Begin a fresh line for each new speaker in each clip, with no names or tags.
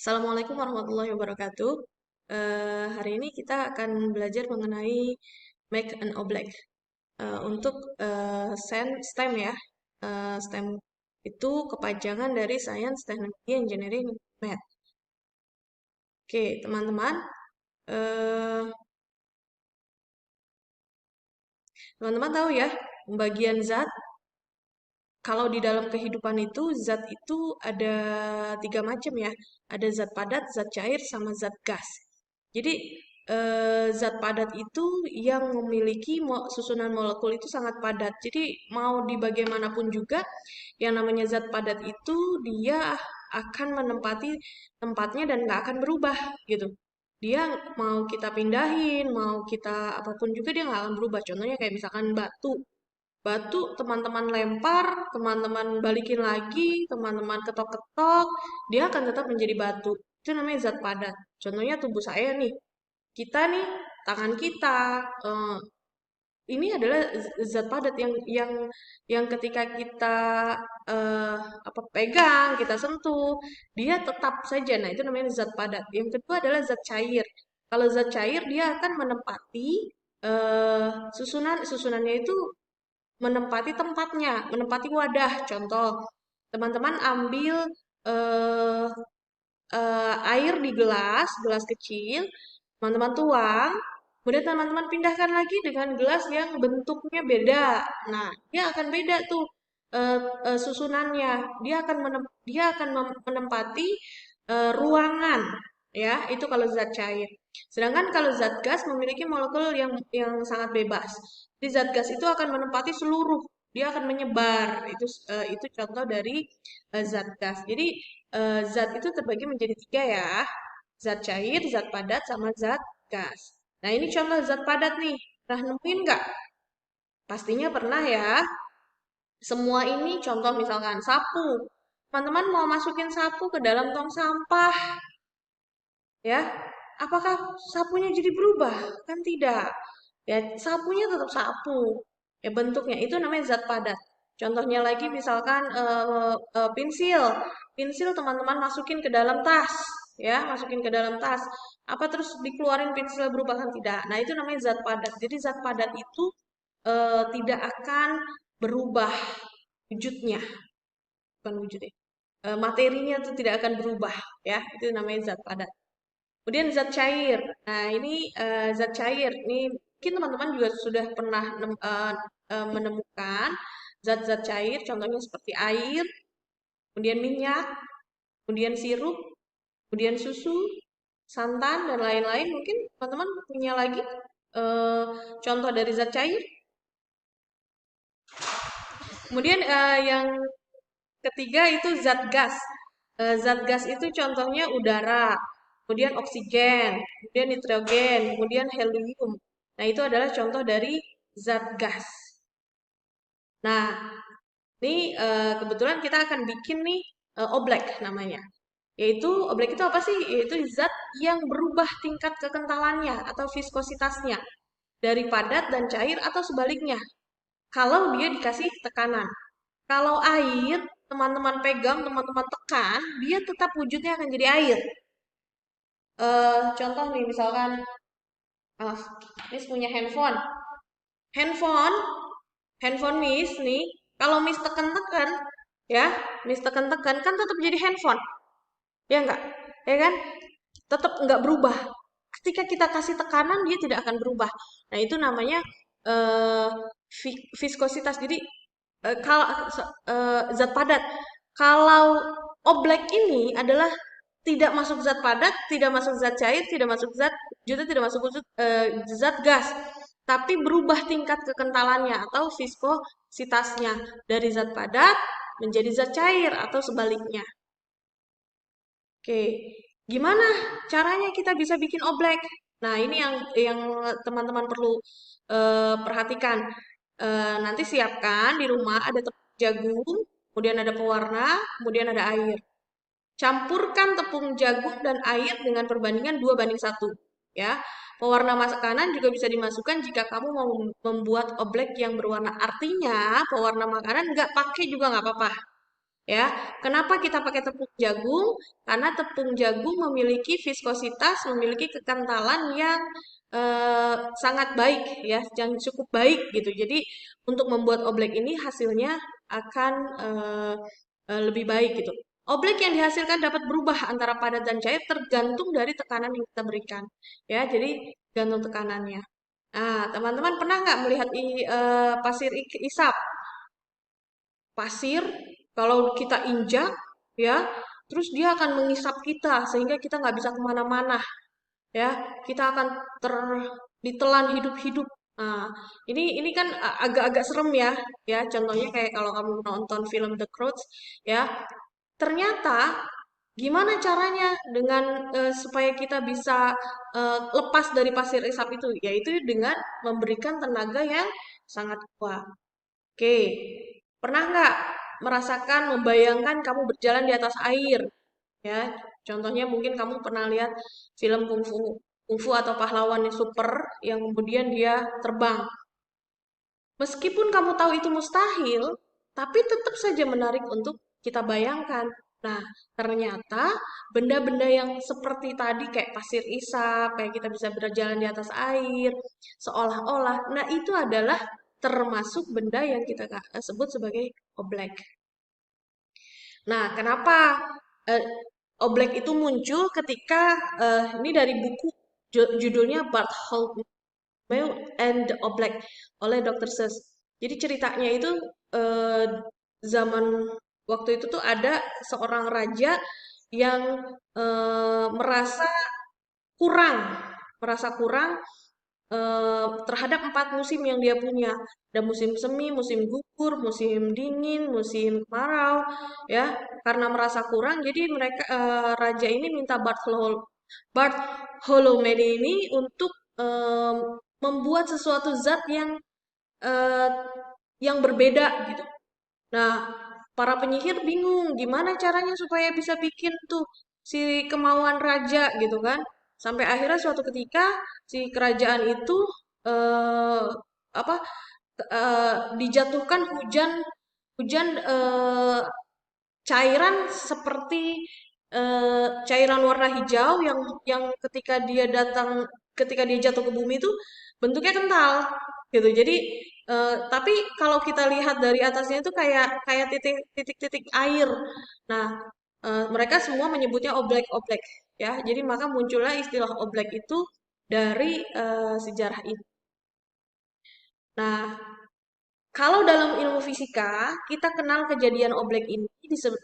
Assalamualaikum warahmatullahi wabarakatuh. Hari ini kita akan belajar mengenai make an oblek. Untuk STEM ya. STEM itu kepanjangan dari Science, Technology, Engineering, Math. Oke, teman-teman. eh, Teman-teman tahu ya, pembagian zat. Kalau di dalam kehidupan itu, zat itu ada tiga macam ya. Ada zat padat, zat cair, sama zat gas. Jadi, zat padat itu yang memiliki susunan molekul itu sangat padat. Jadi, mau di bagaimanapun juga, yang namanya zat padat itu dia akan menempati tempatnya dan nggak akan berubah gitu. Dia mau kita pindahin, mau kita apapun juga dia nggak akan berubah. Contohnya kayak misalkan batu. Batu teman-teman lempar, teman-teman balikin lagi, teman-teman ketok-ketok, dia akan tetap menjadi batu. Itu namanya zat padat. Contohnya tubuh saya nih, kita nih, tangan kita, eh, ini adalah zat padat yang ketika kita eh, apa pegang, kita sentuh, dia tetap saja. Nah, itu namanya zat padat. Yang kedua adalah zat cair. Kalau zat cair dia akan menempati eh, susunannya itu menempati tempatnya, menempati wadah. Contoh, teman-teman ambil eh, air di gelas, gelas kecil, teman-teman tuang, kemudian teman-teman pindahkan lagi dengan gelas yang bentuknya beda. Nah, dia akan beda tuh susunannya. Dia akan menempati ruangan, ya. Itu kalau zat cair. Sedangkan kalau zat gas memiliki molekul yang sangat bebas. Jadi zat gas itu akan menempati seluruh, dia akan menyebar. Itu contoh dari zat gas. Jadi zat itu terbagi menjadi tiga ya. Zat cair, zat padat, sama zat gas. Nah, ini contoh zat padat nih. Pernah nemuin nggak? Pastinya pernah ya. Semua ini contoh misalkan sapu. Teman-teman mau masukin sapu ke dalam tong sampah, ya. Apakah sapunya jadi berubah? Kan tidak. Ya, sapunya tetap sapu. Ya, bentuknya itu namanya zat padat. Contohnya lagi misalkan pensil. Pensil teman-teman masukin ke dalam tas, ya, masukin ke dalam tas. Apa terus dikeluarin pensil berubah kan tidak? Nah, itu namanya zat padat. Jadi zat padat itu tidak akan berubah wujudnya, bukan wujudnya. Materinya itu tidak akan berubah, ya. Itu namanya zat padat. Kemudian zat cair. Nah, ini zat cair. Ini mungkin teman-teman juga sudah pernah menemukan zat-zat cair, contohnya seperti air, kemudian minyak, kemudian sirup, kemudian susu, santan, dan lain-lain. Mungkin teman-teman punya lagi eh, contoh dari zat cair. Kemudian yang ketiga itu zat gas. Zat gas itu contohnya udara, kemudian oksigen, kemudian nitrogen, kemudian helium. Nah, itu adalah contoh dari zat gas. Nah, ini kebetulan kita akan bikin nih oblek namanya. Yaitu oblek itu apa sih? Yaitu zat yang berubah tingkat kekentalannya atau viskositasnya dari padat dan cair atau sebaliknya. Kalau dia dikasih tekanan. Kalau air, teman-teman pegang, teman-teman tekan, dia tetap wujudnya akan jadi air. Contoh nih, misalkan, ah, Miss punya handphone. Handphone, handphone Miss nih, kalau Miss tekan-tekan, ya, Miss tekan-tekan, kan tetap jadi handphone. Ya enggak? Ya kan? Tetap enggak berubah. Ketika kita kasih tekanan, dia tidak akan berubah. Nah, itu namanya eh, viskositas. Jadi, kalau zat padat. Kalau oblek ini adalah tidak masuk zat padat, tidak masuk zat cair, tidak masuk zat, juga tidak masuk zat gas, tapi berubah tingkat kekentalannya atau viskositasnya dari zat padat menjadi zat cair atau sebaliknya. Oke, gimana caranya kita bisa bikin oblek? Nah, ini yang teman-teman perlu perhatikan. Nanti siapkan di rumah ada tepung jagung, kemudian ada pewarna, kemudian ada air. Campurkan tepung jagung dan air dengan perbandingan 2:1. Ya, pewarna makanan juga bisa dimasukkan jika kamu mau membuat oblek yang berwarna. Artinya, pewarna makanan nggak pakai juga nggak apa-apa. Ya, kenapa kita pakai tepung jagung? Karena tepung jagung memiliki viskositas, memiliki kekentalan yang sangat baik ya, yang cukup baik gitu. Jadi untuk membuat oblek ini hasilnya akan lebih baik gitu. Oblek yang dihasilkan dapat berubah antara padat dan cair tergantung dari tekanan yang kita berikan. Ya, jadi gantung tekanannya. Nah, teman-teman pernah nggak melihat pasir isap? Pasir, kalau kita injak, ya, terus dia akan mengisap kita sehingga kita nggak bisa kemana-mana, ya, kita akan ter ditelan hidup-hidup. Nah, ini kan agak-agak serem ya, ya, contohnya kayak kalau kamu nonton film The Croods, ya, ternyata gimana caranya dengan supaya kita bisa lepas dari pasir isap itu, yaitu dengan memberikan tenaga yang sangat kuat. Oke, pernah nggak merasakan, membayangkan kamu berjalan di atas air? Ya, contohnya mungkin kamu pernah lihat film kungfu atau pahlawan yang super yang kemudian dia terbang. Meskipun kamu tahu itu mustahil, tapi tetap saja menarik untuk kita bayangkan. Nah, ternyata benda-benda yang seperti tadi kayak pasir isap, kayak kita bisa berjalan di atas air, seolah-olah, nah itu adalah termasuk benda yang kita sebut sebagai oblek. Nah, kenapa eh, oblek itu muncul ketika ini dari buku judulnya Bartholomeu and the Oblek oleh Dr. Seuss. Jadi ceritanya itu eh, zaman waktu itu tuh ada seorang raja yang merasa kurang, merasa kurang terhadap 4 musim yang dia punya. Ada musim semi, musim gugur, musim dingin, musim kemarau, ya. Karena merasa kurang, jadi mereka raja ini minta Bartholomew ini untuk em, membuat sesuatu zat eh, yang berbeda gitu. Nah, para penyihir bingung gimana caranya supaya bisa bikin tuh si kemauan raja gitu kan. Sampai akhirnya suatu ketika si kerajaan itu eh apa dijatuhkan hujan hujan cairan seperti cairan warna hijau yang ketika dia jatuh ke bumi itu bentuknya kental gitu. Jadi tapi kalau kita lihat dari atasnya itu kayak kayak titik-titik air. Nah, mereka semua menyebutnya oblek-oblek ya. Jadi maka muncullah istilah oblek itu dari sejarah ini. Nah, kalau dalam ilmu fisika, kita kenal kejadian oblek ini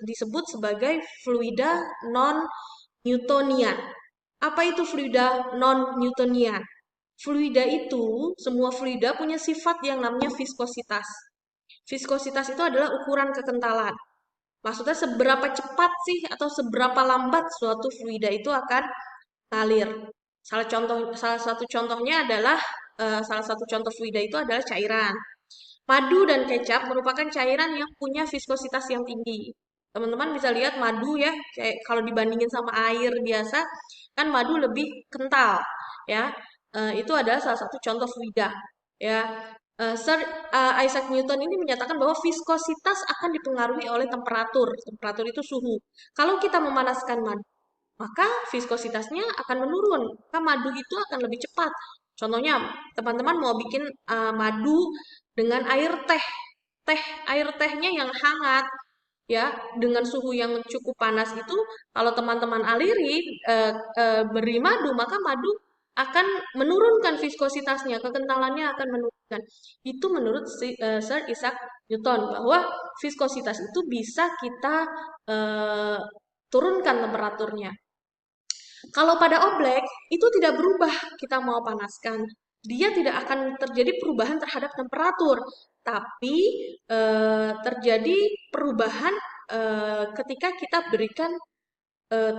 disebut sebagai fluida non-Newtonian. Apa itu fluida non-Newtonian? Fluida itu, semua fluida punya sifat yang namanya viskositas. Viskositas itu adalah ukuran kekentalan. Maksudnya seberapa cepat sih atau seberapa lambat suatu fluida itu akan ngalir. Salah satu contohnya adalah salah satu contoh fluida itu adalah cairan. Madu dan kecap merupakan cairan yang punya viskositas yang tinggi. Teman-teman bisa lihat madu ya, kayak kalau dibandingin sama air biasa, kan madu lebih kental, ya. Itu adalah salah satu contoh fluida, ya. Sir Isaac Newton ini menyatakan bahwa viskositas akan dipengaruhi oleh temperatur. Temperatur itu suhu. Kalau kita memanaskan madu, maka viskositasnya akan menurun. Maka madu itu akan lebih cepat. Contohnya, teman-teman mau bikin madu dengan air teh. Air tehnya yang hangat, ya, dengan suhu yang cukup panas itu, kalau teman-teman aliri, beri madu, maka madu akan menurunkan viskositasnya, kekentalannya akan menurunkan. Itu menurut Sir Isaac Newton, bahwa viskositas itu bisa kita eh, turunkan temperaturnya. Kalau pada oblek, itu tidak berubah kita mau panaskan. Dia tidak akan terjadi perubahan terhadap temperatur, tapi terjadi perubahan ketika kita berikan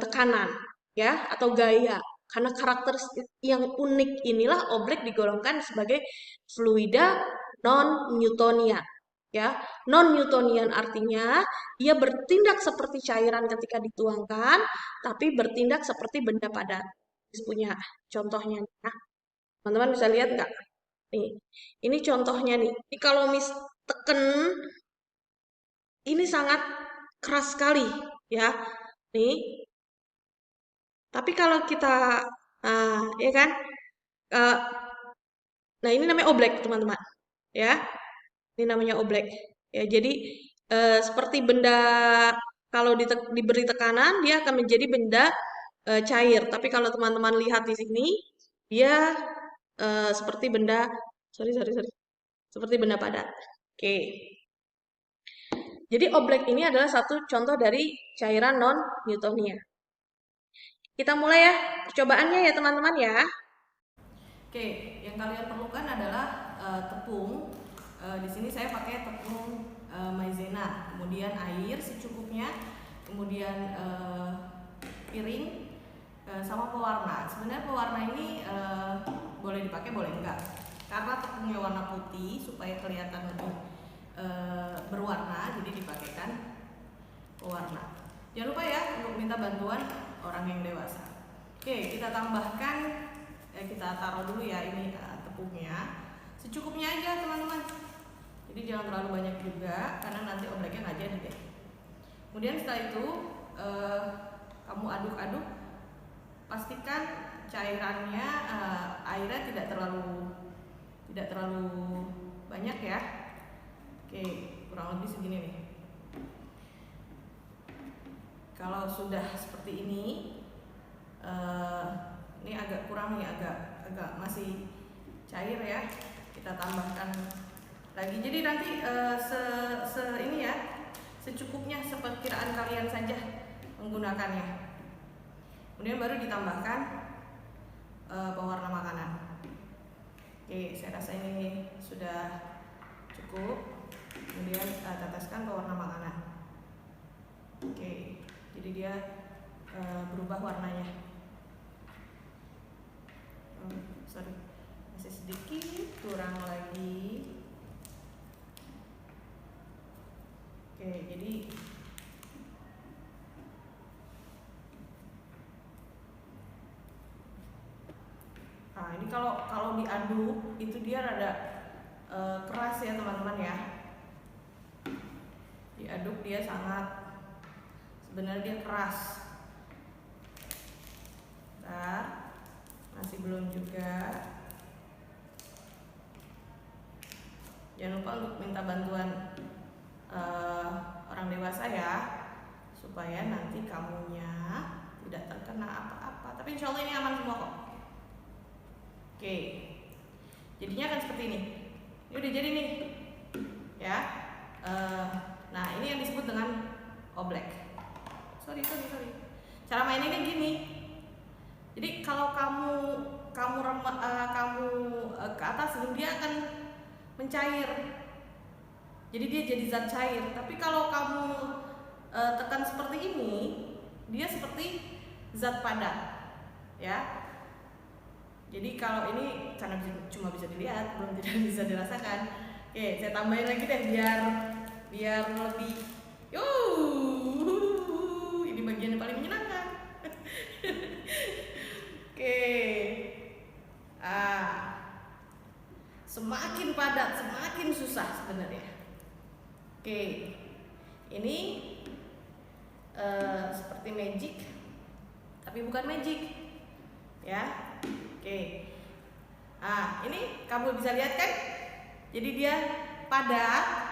tekanan, ya, atau gaya. Karena karakter yang unik inilah oblek digolongkan sebagai fluida non-Newtonian. Ya, non-Newtonian artinya ia bertindak seperti cairan ketika dituangkan, tapi bertindak seperti benda padat. Punya contohnya, nah, teman-teman bisa lihat nggak? Nih, ini contohnya nih. Ini kalau teken, ini sangat keras sekali ya. Nih, tapi kalau kita ya kan? Eh, nah, ini namanya oblek, teman-teman. Ya, ini namanya oblek. Ya, jadi seperti benda kalau diberi tekanan dia akan menjadi benda cair. Tapi kalau teman-teman lihat di sini, dia seperti benda, sorry, seperti benda padat. Oke. Jadi oblek ini adalah satu contoh dari cairan non Newtonia. Kita mulai ya percobaannya ya teman-teman ya.
Oke, yang kalian perlukan adalah tepung. Di sini saya pakai tepung maizena, kemudian air secukupnya, kemudian piring sama pewarna. Sebenarnya pewarna ini boleh dipakai, boleh enggak. Karena tepungnya warna putih supaya kelihatan lebih berwarna, jadi dipakaikan pewarna. Jangan lupa ya untuk minta bantuan orang yang dewasa. Oke, kita tambahkan, kita taruh dulu ya ini tepungnya. Secukupnya aja teman-teman. Jadi jangan terlalu banyak juga, karena nanti obleknya nggak jadi deh. Kemudian setelah itu kamu aduk-aduk, pastikan cairannya airnya tidak terlalu banyak ya. Oke, kurang lebih segini nih. Kalau sudah seperti ini agak kurang nih, agak masih cair ya. Kita tambahkan lagi. Jadi nanti ini ya, secukupnya, seperkiraan kalian saja menggunakannya. Kemudian baru ditambahkan pewarna makanan. Oke, saya rasa ini sudah cukup. Kemudian teteskan pewarna makanan. Oke, jadi dia berubah warnanya. Sorry, masih sedikit kurang lagi. Oke, jadi ini kalau diaduk itu dia rada keras ya teman-teman ya. Diaduk dia sebenarnya dia keras. Bentar, masih belum juga. Jangan lupa untuk minta bantuan orang dewasa ya, supaya nanti kamunya tidak terkena apa-apa. Tapi insya Allah ini aman semua kok. Oke, jadinya akan seperti ini. Ini udah jadi nih ya. Nah, ini yang disebut dengan oblek. Sorry. Cara mainnya gini. Jadi kalau kamu ke atas, dia akan mencair. Jadi dia jadi zat cair. Tapi kalau kamu tekan seperti ini, dia seperti zat padat. Ya. Jadi kalau ini karena cuma bisa dilihat, belum tidak bisa dirasakan. Oke, saya tambahin lagi deh biar lebih. Ini bagian yang paling menyenangkan. Oke. Semakin padat, semakin susah sebenarnya. Oke. Ini seperti magic, tapi bukan magic. Ya. Oke. Ini kamu bisa lihat kan? Jadi dia padat.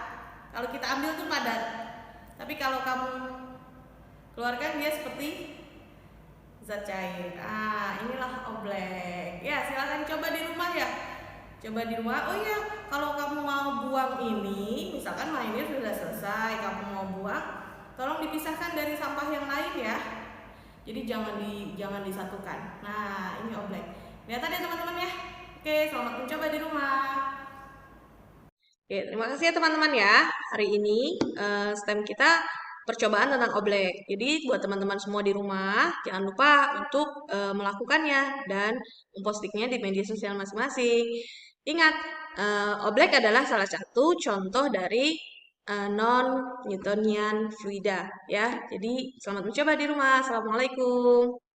Kalau kita ambil tuh padat. Tapi kalau kamu keluarkan dia seperti zat cair. Inilah oblek. Ya, silakan coba di rumah ya. Coba di rumah. Oh iya, kalau kamu mau buang ini, misalkan mainnya sudah selesai, kamu mau buang, tolong dipisahkan dari sampah yang lain ya. Jadi jangan disatukan. Nah, ini oblek. Lihat ya teman-teman ya. Oke, selamat mencoba di rumah.
Oke, terima kasih ya teman-teman ya. Hari ini STEM kita percobaan tentang oblek. Jadi buat teman-teman semua di rumah, jangan lupa untuk melakukannya dan mempostingnya di media sosial masing-masing. Ingat, oblek adalah salah satu contoh dari non-Newtonian fluida ya. Jadi selamat mencoba di rumah. Assalamualaikum.